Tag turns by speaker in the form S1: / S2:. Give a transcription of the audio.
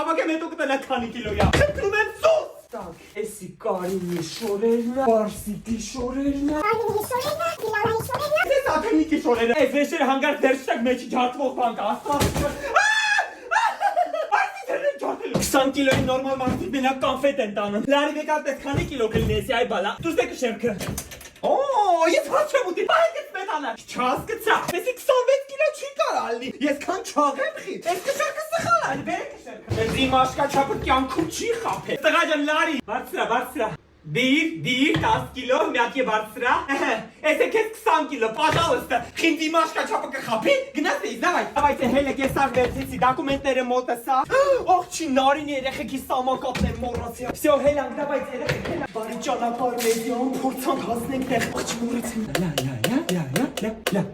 S1: հավաք եմ հետո կտելա քանի կիլոյա։ Խնդրում եմ սուս։ Так, էսի կարինի շորերն է, բարսիկի շորերն է։
S2: Կարինի շորերն է, Դիլարայի շորերն է։
S1: Դες ակնիկի շորերը։ Այս վեշերը հանգար դերշտակ մեջի ջարդվող բան կա, աստված։ 20 կիլոյի նորմալ մարդիկ մենակ կանֆետ են տանում։ Լարի վեկատես քանի կիլո կլինի էսի այ բալա։ Դուս դեկը շերքը։ Օ, ես հաչ եմ ուտի։ Այդպես պետանա։ Չհասկացա։ Էսի 26 կիլո չի կարալնի։ Ես քան չաղ եմ խի։ Այս կշերքը սխալ է, բերեք շերքը։ Ես իմ աշկաչապը կյանքում չի խափել։ Տղա ջան, Լարի, բարձրա։ Դիր 10 կիլո, միակի բարձրա։ Էսե քեզ 20 կիլո, пожалуйста։ Խինդ իմ աշկաչապը կխափի։ Գնաս էի, давай, հելը կեսար վերցեցի, դոկումենտները մոտս հա։ Ողջի Նարինի երեխեքի սամակապներ մոռացի։ Всё, հելանք, давай երեխեք, հելա։ Բարի ճանապարհ մեզիոն, փորձանք հասնենք տեղ։ Ողջի մոռացի։ Ля։